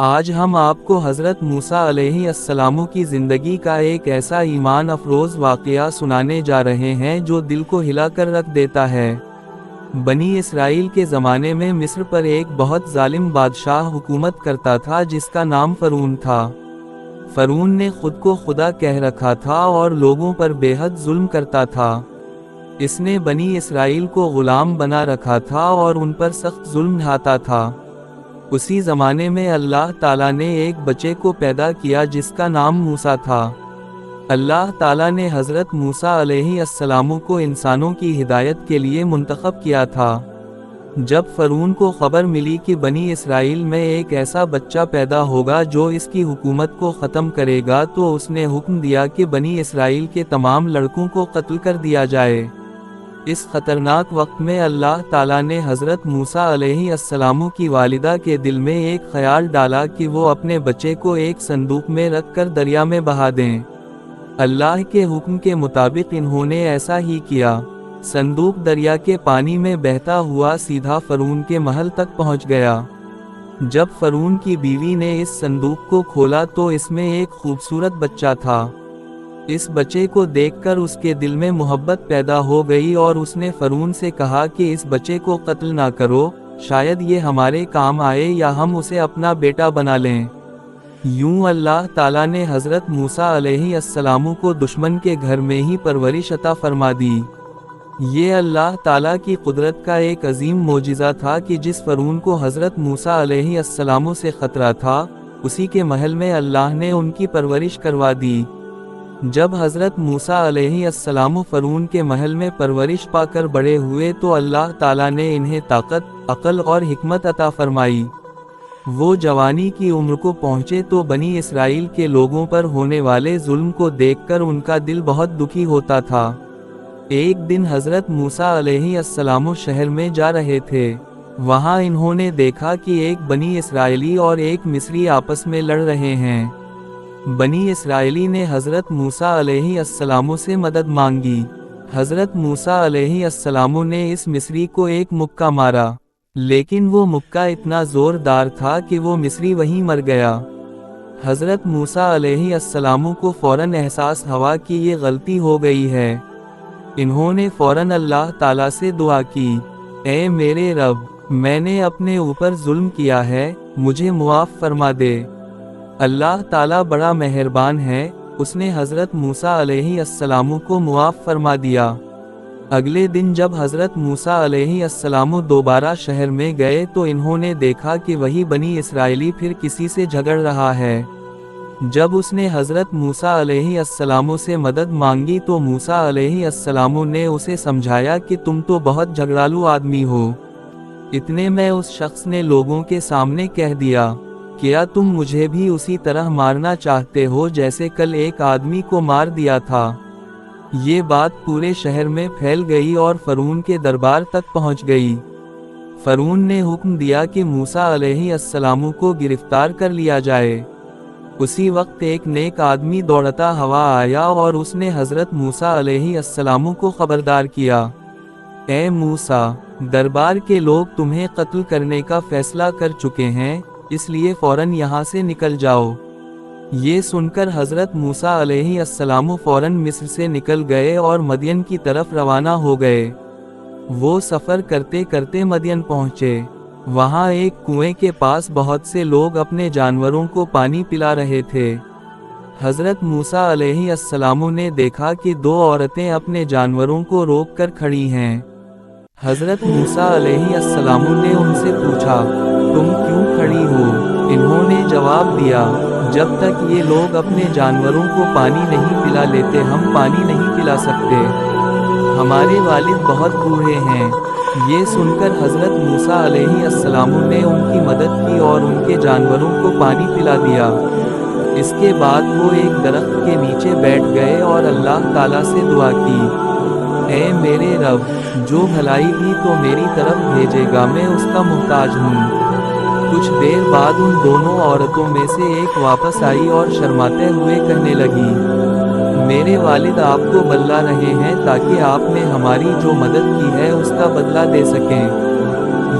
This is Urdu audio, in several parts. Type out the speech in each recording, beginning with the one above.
آج ہم آپ کو حضرت موسیٰ علیہ السلام کی زندگی کا ایک ایسا ایمان افروز واقعہ سنانے جا رہے ہیں جو دل کو ہلا کر رکھ دیتا ہے۔ بنی اسرائیل کے زمانے میں مصر پر ایک بہت ظالم بادشاہ حکومت کرتا تھا جس کا نام فرعون تھا۔ فرعون نے خود کو خدا کہہ رکھا تھا اور لوگوں پر بے حد ظلم کرتا تھا۔ اس نے بنی اسرائیل کو غلام بنا رکھا تھا اور ان پر سخت ظلم ڈھاتا تھا۔ اسی زمانے میں اللہ تعالیٰ نے ایک بچے کو پیدا کیا جس کا نام موسیٰ تھا۔ اللہ تعالیٰ نے حضرت موسیٰ علیہ السلام کو انسانوں کی ہدایت کے لیے منتخب کیا تھا۔ جب فرعون کو خبر ملی کہ بنی اسرائیل میں ایک ایسا بچہ پیدا ہوگا جو اس کی حکومت کو ختم کرے گا تو اس نے حکم دیا کہ بنی اسرائیل کے تمام لڑکوں کو قتل کر دیا جائے۔ اس خطرناک وقت میں اللہ تعالیٰ نے حضرت موسیٰ علیہ السلام کی والدہ کے دل میں ایک خیال ڈالا کہ وہ اپنے بچے کو ایک صندوق میں رکھ کر دریا میں بہا دیں۔ اللہ کے حکم کے مطابق انہوں نے ایسا ہی کیا۔ صندوق دریا کے پانی میں بہتا ہوا سیدھا فرعون کے محل تک پہنچ گیا۔ جب فرعون کی بیوی نے اس صندوق کو کھولا تو اس میں ایک خوبصورت بچہ تھا۔ اس بچے کو دیکھ کر اس کے دل میں محبت پیدا ہو گئی اور اس نے فرعون سے کہا کہ اس بچے کو قتل نہ کرو، شاید یہ ہمارے کام آئے یا ہم اسے اپنا بیٹا بنا لیں۔ یوں اللہ تعالیٰ نے حضرت موسیٰ علیہ السلام کو دشمن کے گھر میں ہی پرورش عطا فرما دی۔ یہ اللہ تعالیٰ کی قدرت کا ایک عظیم معجزہ تھا کہ جس فرعون کو حضرت موسیٰ علیہ السلام سے خطرہ تھا، اسی کے محل میں اللہ نے ان کی پرورش کروا دی۔ جب حضرت موسیٰ علیہ السلام فرعون کے محل میں پرورش پا کر بڑے ہوئے تو اللہ تعالیٰ نے انہیں طاقت، عقل اور حکمت عطا فرمائی۔ وہ جوانی کی عمر کو پہنچے تو بنی اسرائیل کے لوگوں پر ہونے والے ظلم کو دیکھ کر ان کا دل بہت دکھی ہوتا تھا۔ ایک دن حضرت موسیٰ علیہ السلام شہر میں جا رہے تھے۔ وہاں انہوں نے دیکھا کہ ایک بنی اسرائیلی اور ایک مصری آپس میں لڑ رہے ہیں۔ بنی اسرائیلی نے حضرت موسیٰ علیہ السلام سے مدد مانگی۔ حضرت موسیٰ علیہ السلام نے اس مصری کو ایک مکہ مارا، لیکن وہ مکہ اتنا زوردار تھا کہ وہ مصری وہیں مر گیا۔ حضرت موسیٰ علیہ السلام کو فوراً احساس ہوا کہ یہ غلطی ہو گئی ہے۔ انہوں نے فوراً اللہ تعالیٰ سے دعا کی، اے میرے رب، میں نے اپنے اوپر ظلم کیا ہے، مجھے معاف فرما دے۔ اللہ تعالیٰ بڑا مہربان ہے، اس نے حضرت موسیٰ علیہ السلام کو معاف فرما دیا۔ اگلے دن جب حضرت موسیٰ علیہ السلام دوبارہ شہر میں گئے تو انہوں نے دیکھا کہ وہی بنی اسرائیلی پھر کسی سے جھگڑ رہا ہے۔ جب اس نے حضرت موسیٰ علیہ السلام سے مدد مانگی تو موسیٰ علیہ السلام نے اسے سمجھایا کہ تم تو بہت جھگڑالو آدمی ہو۔ اتنے میں اس شخص نے لوگوں کے سامنے کہہ دیا، کیا تم مجھے بھی اسی طرح مارنا چاہتے ہو جیسے کل ایک آدمی کو مار دیا تھا؟ یہ بات پورے شہر میں پھیل گئی اور فرعون کے دربار تک پہنچ گئی۔ فرعون نے حکم دیا کہ موسیٰ علیہ السلام کو گرفتار کر لیا جائے۔ اسی وقت ایک نیک آدمی دوڑتا ہوا آیا اور اس نے حضرت موسیٰ علیہ السلام کو خبردار کیا، اے موسیٰ، دربار کے لوگ تمہیں قتل کرنے کا فیصلہ کر چکے ہیں، اس لیے فوراً یہاں سے نکل جاؤ۔ یہ سن کر حضرت موسیٰ علیہ السلام فوراً مصر سے نکل گئے اور مدین کی طرف روانہ ہو گئے۔ وہ سفر کرتے کرتے مدین پہنچے۔ وہاں ایک کنویں کے پاس بہت سے لوگ اپنے جانوروں کو پانی پلا رہے تھے۔ حضرت موسیٰ علیہ السلام نے دیکھا کہ دو عورتیں اپنے جانوروں کو روک کر کھڑی ہیں۔ حضرت موسیٰ علیہ السلام نے ان سے پوچھا، تم کیوں کھڑی ہو؟ انہوں نے جواب دیا، جب تک یہ لوگ اپنے جانوروں کو پانی نہیں پلا لیتے ہم پانی نہیں پلا سکتے۔ ہمارے والد بہت بوڑھے ہیں۔ یہ سن کر حضرت موسیٰ علیہ السلام نے ان کی مدد کی اور ان کے جانوروں کو پانی پلا دیا۔ اس کے بعد وہ ایک درخت کے نیچے بیٹھ گئے اور اللہ تعالیٰ سے دعا کی، اے میرے رب، جو بھلائی بھی تو میری طرف بھیجے گا میں اس کا محتاج ہوں۔ کچھ دیر بعد ان دونوں عورتوں میں سے ایک واپس آئی اور شرماتے ہوئے کہنے لگی، میرے والد آپ کو بللا رہے ہیں تاکہ آپ نے ہماری جو مدد کی ہے اس کا بدلہ دے سکیں۔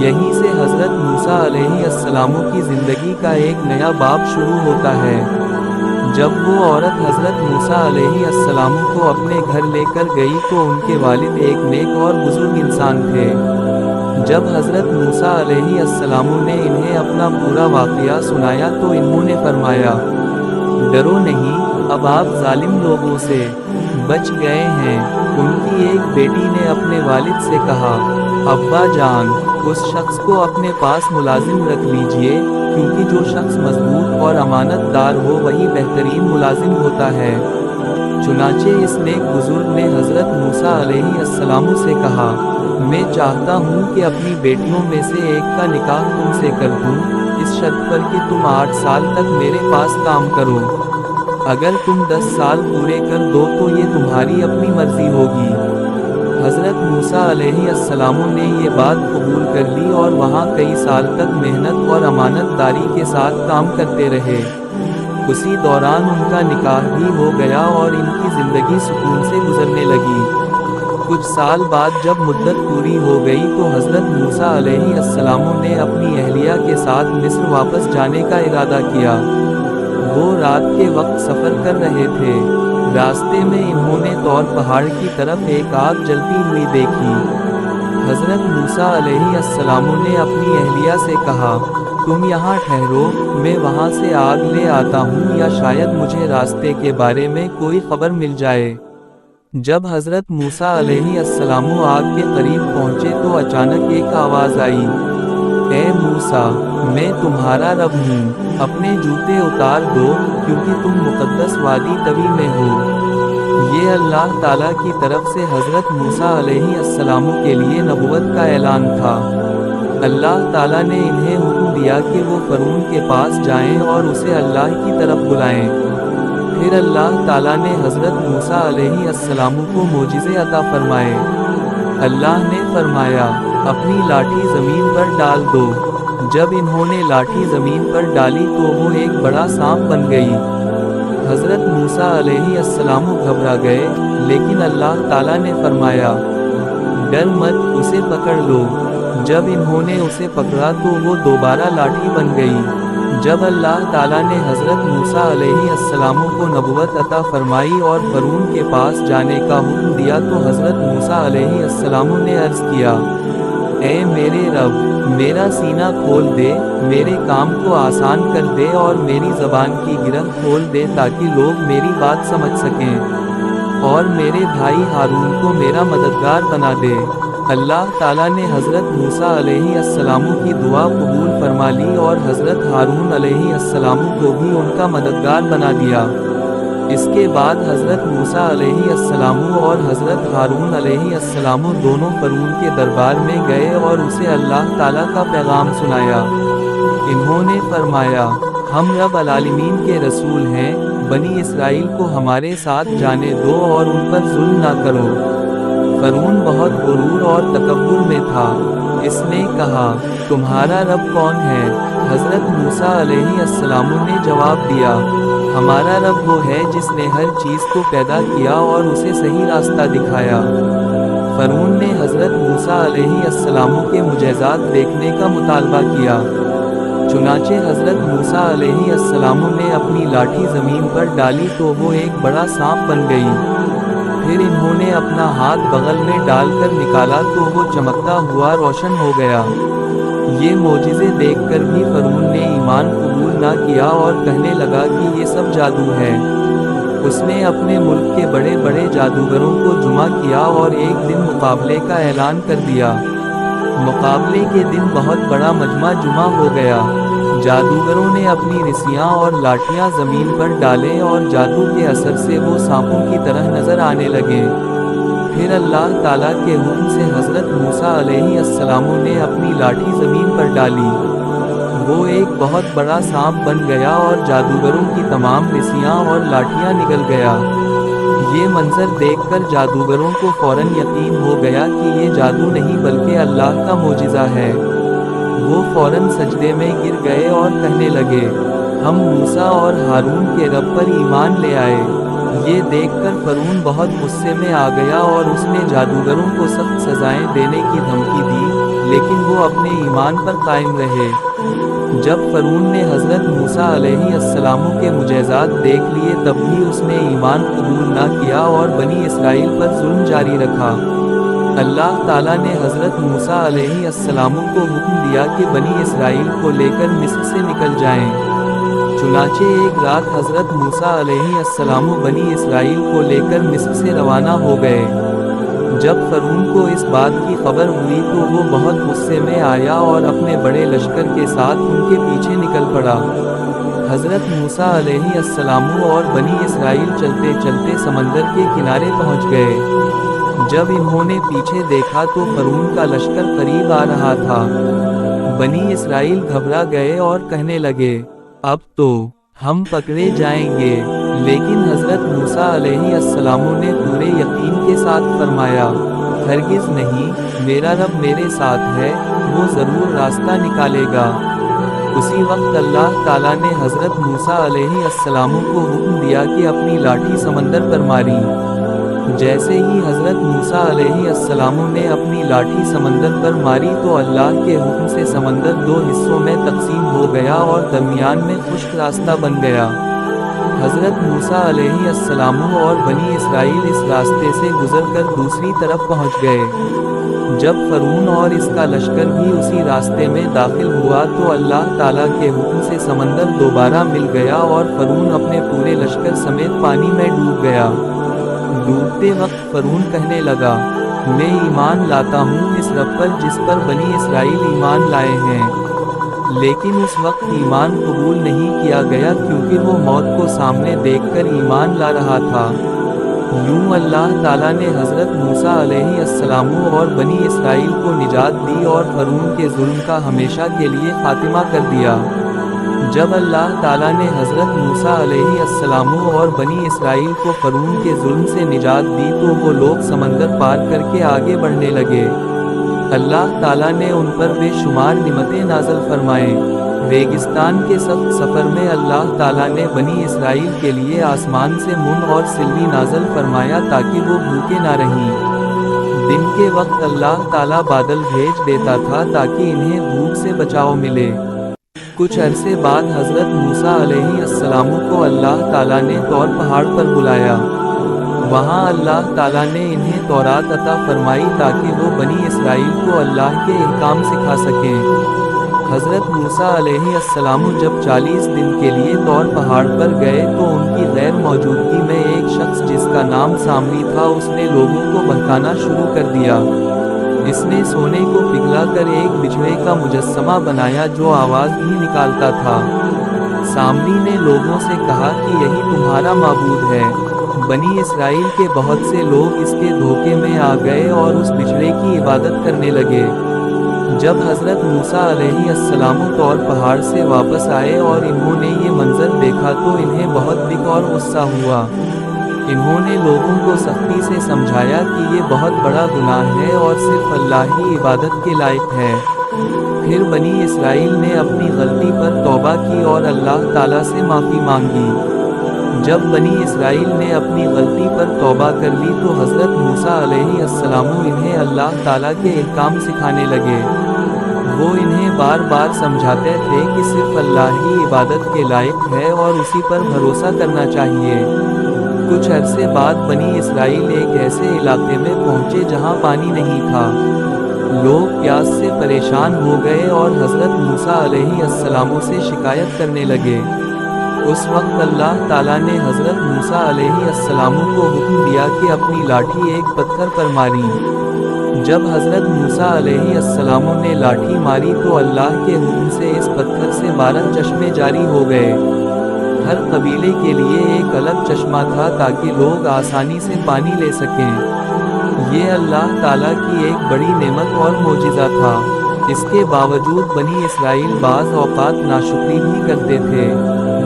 یہیں سے حضرت موسیٰ علیہ السلام کی زندگی کا ایک نیا باب شروع ہوتا ہے۔ جب وہ عورت حضرت موسیٰ علیہ السلام کو اپنے گھر لے کر گئی تو ان کے والد ایک نیک اور بزرگ انسان تھے۔ جب حضرت موسیٰ علیہ السلام نے انہیں اپنا پورا واقعہ سنایا تو انہوں نے فرمایا، ڈرو نہیں، اب آپ ظالم لوگوں سے بچ گئے ہیں۔ ان کی ایک بیٹی نے اپنے والد سے کہا، ابا جان، اس شخص کو اپنے پاس ملازم رکھ لیجئے، کیونکہ جو شخص مضبوط اور امانت دار ہو وہی بہترین ملازم ہوتا ہے۔ چنانچہ اس نیک بزرگ نے حضرت موسیٰ علیہ السلام سے کہا، میں چاہتا ہوں کہ اپنی بیٹیوں میں سے ایک کا نکاح تم سے کر دوں، اس شرط پر کہ تم 8 سال تک میرے پاس کام کرو۔ اگر تم 10 سال پورے کر دو تو یہ تمہاری اپنی مرضی ہوگی۔ حضرت موسیٰ علیہ السلام نے یہ بات قبول کر لی اور وہاں کئی سال تک محنت اور امانت داری کے ساتھ کام کرتے رہے۔ اسی دوران ان کا نکاح بھی ہو گیا اور ان کی زندگی سکون سے گزرنے لگی۔ کچھ سال بعد جب مدت پوری ہو گئی تو حضرت موسیٰ علیہ السلام نے اپنی اہلیہ کے ساتھ مصر واپس جانے کا ارادہ کیا۔ وہ رات کے وقت سفر کر رہے تھے۔ راستے میں انہوں نے طور پہاڑ کی طرف ایک آگ جلتی ہوئی دیکھی۔ حضرت موسیٰ علیہ السلام نے اپنی اہلیہ سے کہا، تم یہاں ٹھہرو، میں وہاں سے آگ لے آتا ہوں، یا شاید مجھے راستے کے بارے میں کوئی خبر مل جائے۔ جب حضرت موسیٰ علیہ السلام آگ کے قریب پہنچے تو اچانک ایک آواز آئی، اے موسیٰ، میں تمہارا رب ہوں، اپنے جوتے اتار دو، کیونکہ تم مقدس وادی طوی میں ہو۔ یہ اللہ تعالیٰ کی طرف سے حضرت موسیٰ علیہ السلام کے لیے نبوت کا اعلان تھا۔ اللہ تعالیٰ نے انہیں حکم دیا کہ وہ فرعون کے پاس جائیں اور اسے اللہ کی طرف بلائیں۔ پھر اللہ تعالیٰ نے حضرت موسیٰ علیہ السلام کو معجزے عطا فرمائے۔ اللہ نے فرمایا، اپنی لاٹھی زمین پر ڈال دو۔ جب انہوں نے لاٹھی زمین پر ڈالی تو وہ ایک بڑا سانپ بن گئی۔ حضرت موسیٰ علیہ السلام گھبرا گئے، لیکن اللہ تعالیٰ نے فرمایا، ڈر مت، اسے پکڑ لو۔ جب انہوں نے اسے پکڑا تو وہ دوبارہ لاٹھی بن گئی۔ جب اللہ تعالیٰ نے حضرت موسیٰ علیہ السلام کو نبوت عطا فرمائی اور فرعون کے پاس جانے کا حکم دیا تو حضرت موسیٰ علیہ السلام نے عرض کیا، اے میرے رب، میرا سینہ کھول دے، میرے کام کو آسان کر دے اور میری زبان کی گرہ کھول دے تاکہ لوگ میری بات سمجھ سکیں، اور میرے بھائی ہارون کو میرا مددگار بنا دے۔ اللہ تعالیٰ نے حضرت موسیٰ علیہ السلام کی دعا قبول فرما لی اور حضرت ہارون علیہ السلام کو بھی ان کا مددگار بنا دیا۔ اس کے بعد حضرت موسیٰ علیہ السلام اور حضرت ہارون علیہ السلام دونوں فرعون کے دربار میں گئے اور اسے اللہ تعالیٰ کا پیغام سنایا۔ انہوں نے فرمایا، ہم رب العالمین کے رسول ہیں، بنی اسرائیل کو ہمارے ساتھ جانے دو اور ان پر ظلم نہ کرو۔ فرعون بہت غرور اور تکبر میں تھا۔ اس نے کہا، تمہارا رب کون ہے؟ حضرت موسیٰ علیہ السلام نے جواب دیا، ہمارا رب وہ ہے جس نے ہر چیز کو پیدا کیا اور اسے صحیح راستہ دکھایا۔ فرعون نے حضرت موسیٰ علیہ السلام کے معجزات دیکھنے کا مطالبہ کیا۔ چنانچہ حضرت موسیٰ علیہ السلام نے اپنی لاٹھی زمین پر ڈالی تو وہ ایک بڑا سانپ بن گئی۔ پھر انہوں نے اپنا ہاتھ بغل میں ڈال کر نکالا تو وہ چمکتا ہوا روشن ہو گیا۔ یہ معجزے دیکھ کر بھی فرعون نے ایمان قبول نہ کیا اور کہنے لگا کہ یہ سب جادو ہے۔ اس نے اپنے ملک کے بڑے بڑے جادوگروں کو جمع کیا اور ایک دن مقابلے کا اعلان کر دیا۔ مقابلے کے دن بہت بڑا مجمع جمع ہو گیا۔ جادوگروں نے اپنی رسیاں اور لاٹھیاں زمین پر ڈالے اور جادو کے اثر سے وہ سانپوں کی طرح نظر آنے لگے۔ پھر اللہ تعالیٰ کے حکم سے حضرت موسیٰ علیہ السلام نے اپنی لاٹھی زمین پر ڈالی۔ وہ ایک بہت بڑا سانپ بن گیا اور جادوگروں کی تمام رسیاں اور لاٹھیاں نگل گیا۔ یہ منظر دیکھ کر جادوگروں کو فوراً یقین ہو گیا کہ یہ جادو نہیں بلکہ اللہ کا معجزہ ہے۔ وہ فوراً سجدے میں گر گئے اور کہنے لگے، ہم موسیٰ اور ہارون کے رب پر ایمان لے آئے۔ یہ دیکھ کر فرعون بہت غصے میں آ گیا اور اس نے جادوگروں کو سخت سزائیں دینے کی دھمکی دی، لیکن وہ اپنے ایمان پر قائم رہے۔ جب فرعون نے حضرت موسیٰ علیہ السلام کے معجزات دیکھ لیے تب بھی اس نے ایمان قبول نہ کیا اور بنی اسرائیل پر ظلم جاری رکھا۔ اللہ تعالیٰ نے حضرت موسیٰ علیہ السلام کو حکم دیا کہ بنی اسرائیل کو لے کر مصر سے نکل جائیں۔ چنانچہ ایک رات حضرت موسیٰ علیہ السلام بنی اسرائیل کو لے کر مصر سے روانہ ہو گئے۔ جب فرعون کو اس بات کی خبر ہوئی تو وہ بہت غصے میں آیا اور اپنے بڑے لشکر کے ساتھ ان کے پیچھے نکل پڑا۔ حضرت موسیٰ علیہ السلام اور بنی اسرائیل چلتے چلتے سمندر کے کنارے پہنچ گئے۔ جب انہوں نے پیچھے دیکھا تو فرعون کا لشکر قریب آ رہا تھا۔ بنی اسرائیل گھبرا گئے اور کہنے لگے، اب تو ہم پکڑے جائیں گے، لیکن حضرت موسیٰ علیہ السلام نے پورے یقین کے ساتھ فرمایا، ہرگز نہیں، میرا رب میرے ساتھ ہے، وہ ضرور راستہ نکالے گا۔ اسی وقت اللہ تعالیٰ نے حضرت موسیٰ علیہ السلام کو حکم دیا کہ اپنی لاٹھی سمندر پر ماری۔ جیسے ہی حضرت موسیٰ علیہ السلام نے اپنی لاٹھی سمندر پر ماری تو اللہ کے حکم سے سمندر دو حصوں میں تقسیم ہو گیا اور درمیان میں خشک راستہ بن گیا۔ حضرت موسیٰ علیہ السلام اور بنی اسرائیل اس راستے سے گزر کر دوسری طرف پہنچ گئے۔ جب فرعون اور اس کا لشکر بھی اسی راستے میں داخل ہوا تو اللہ تعالیٰ کے حکم سے سمندر دوبارہ مل گیا اور فرعون اپنے پورے لشکر سمیت پانی میں ڈوب گیا۔ ڈوبتے وقت فرعون کہنے لگا، میں ایمان لاتا ہوں اس رب پر جس پر بنی اسرائیل ایمان لائے ہیں، لیکن اس وقت ایمان قبول نہیں کیا گیا کیونکہ وہ موت کو سامنے دیکھ کر ایمان لا رہا تھا۔ یوں اللہ تعالیٰ نے حضرت موسیٰ علیہ السلام اور بنی اسرائیل کو نجات دی اور فرعون کے ظلم کا ہمیشہ کے لیے خاتمہ کر دیا۔ جب اللہ تعالیٰ نے حضرت موسیٰ علیہ السلام اور بنی اسرائیل کو فرعون کے ظلم سے نجات دی تو وہ لوگ سمندر پار کر کے آگے بڑھنے لگے۔ اللہ تعالیٰ نے ان پر بے شمار نعمتیں نازل فرمائیں۔ ریگستان کے سخت سفر میں اللہ تعالیٰ نے بنی اسرائیل کے لیے آسمان سے من اور سلوی نازل فرمایا تاکہ وہ بھوکے نہ رہیں۔ دن کے وقت اللہ تعالیٰ بادل بھیج دیتا تھا تاکہ انہیں بھوک سے بچاؤ ملے۔ کچھ عرصے بعد حضرت موسیٰ علیہ السلام کو اللہ تعالیٰ نے طور پہاڑ پر بلایا۔ وہاں اللہ تعالیٰ نے انہیں تورات عطا فرمائی تاکہ وہ بنی اسرائیل کو اللہ کے احکام سکھا سکیں۔ حضرت موسیٰ علیہ السلام جب 40 دن کے لیے طور پہاڑ پر گئے تو ان کی غیر موجودگی میں ایک شخص جس کا نام سامری تھا اس نے لوگوں کو بہکانا شروع کر دیا۔ اس نے سونے کو پگھلا کر ایک بچھڑے کا مجسمہ بنایا جو آواز بھی نکالتا تھا۔ سامری نے لوگوں سے کہا کہ یہی تمہارا معبود ہے۔ بنی اسرائیل کے بہت سے لوگ اس کے دھوکے میں آ گئے اور اس بچھڑے کی عبادت کرنے لگے۔ جب حضرت موسیٰ علیہ السلام طور پہاڑ سے واپس آئے اور انہوں نے یہ منظر دیکھا تو انہیں بہت دکھ اور غصہ ہوا۔ انہوں نے لوگوں کو سختی سے سمجھایا کہ یہ بہت بڑا گناہ ہے اور صرف اللہ ہی عبادت کے لائق ہے۔ پھر بنی اسرائیل نے اپنی غلطی پر توبہ کی اور اللہ تعالیٰ سے معافی مانگی۔ جب بنی اسرائیل نے اپنی غلطی پر توبہ کر لی تو حضرت موسیٰ علیہ السلام انہیں اللہ تعالیٰ کے احکام سکھانے لگے۔ وہ انہیں بار بار سمجھاتے تھے کہ صرف اللہ ہی عبادت کے لائق ہے اور اسی پر بھروسہ کرنا چاہیے۔ کچھ عرصے بعد بنی اسرائیل ایک ایسے علاقے میں پہنچے جہاں پانی نہیں تھا۔ لوگ پیاس سے پریشان ہو گئے اور حضرت موسیٰ علیہ السلام سے شکایت کرنے لگے۔ اس وقت اللہ تعالیٰ نے حضرت موسیٰ علیہ السلام کو حکم دیا کہ اپنی لاٹھی ایک پتھر پر ماری۔ جب حضرت موسیٰ علیہ السلام نے لاٹھی ماری تو اللہ کے حکم سے اس پتھر سے 12 چشمے جاری ہو گئے۔ ہر قبیلے کے لیے ایک الگ چشمہ تھا تاکہ لوگ آسانی سے پانی لے سکیں۔ یہ اللہ تعالیٰ کی ایک بڑی نعمت اور معجزہ تھا۔ اس کے باوجود بنی اسرائیل بعض اوقات ناشکری بھی کرتے تھے۔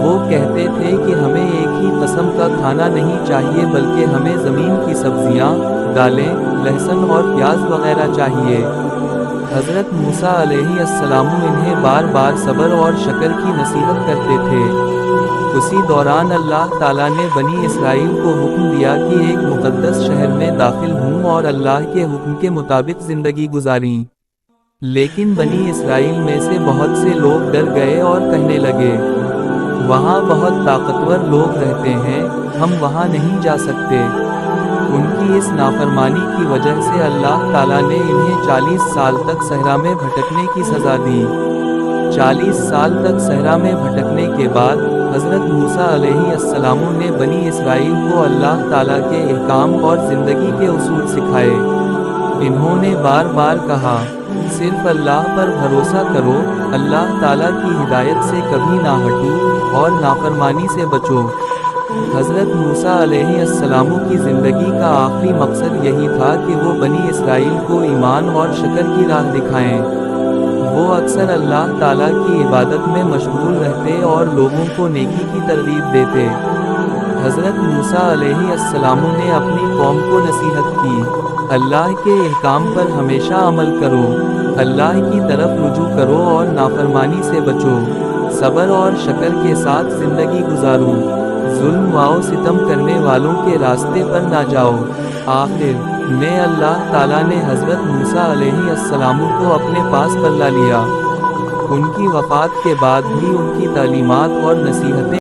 وہ کہتے تھے کہ ہمیں ایک ہی قسم کا کھانا نہیں چاہیے بلکہ ہمیں زمین کی سبزیاں، دالیں، لہسن اور پیاز وغیرہ چاہیے۔ حضرت موسیٰ علیہ السلام انہیں بار بار صبر اور شکر کی نصیحت کرتے تھے۔ اسی دوران اللہ تعالیٰ نے بنی اسرائیل کو حکم دیا کہ ایک مقدس شہر میں داخل ہوں اور اللہ کے حکم کے مطابق زندگی گزاریں۔ لیکن بنی اسرائیل میں سے بہت سے لوگ ڈر گئے اور کہنے لگے، وہاں بہت طاقتور لوگ رہتے ہیں، ہم وہاں نہیں جا سکتے۔ ان کی اس نافرمانی کی وجہ سے اللہ تعالیٰ نے انہیں 40 سال تک صحرا میں بھٹکنے کی سزا دی۔ 40 سال تک صحرا میں بھٹکنے کے بعد حضرت موسیٰ علیہ السلام نے بنی اسرائیل کو اللہ تعالیٰ کے احکام اور زندگی کے اصول سکھائے۔ انہوں نے بار بار کہا، صرف اللہ پر بھروسہ کرو، اللہ تعالیٰ کی ہدایت سے کبھی نہ ہٹو، اور نافرمانی سے بچو۔ حضرت موسیٰ علیہ السلام کی زندگی کا آخری مقصد یہی تھا کہ وہ بنی اسرائیل کو ایمان اور شکر کی راہ دکھائیں۔ وہ اکثر اللہ تعالیٰ کی عبادت میں مشغول رہتے اور لوگوں کو نیکی کی ترغیب دیتے۔ حضرت موسیٰ علیہ السلام نے اپنی قوم کو نصیحت کی، اللہ کے احکام پر ہمیشہ عمل کرو، اللہ کی طرف رجوع کرو اور نافرمانی سے بچو، صبر اور شکر کے ساتھ زندگی گزارو، ظلم و ستم کرنے والوں کے راستے پر نہ جاؤ۔ آخر میں اللہ تعالیٰ نے حضرت موسیٰ علیہ السلام کو اپنے پاس بلا لیا۔ ان کی وفات کے بعد بھی ان کی تعلیمات اور نصیحتیں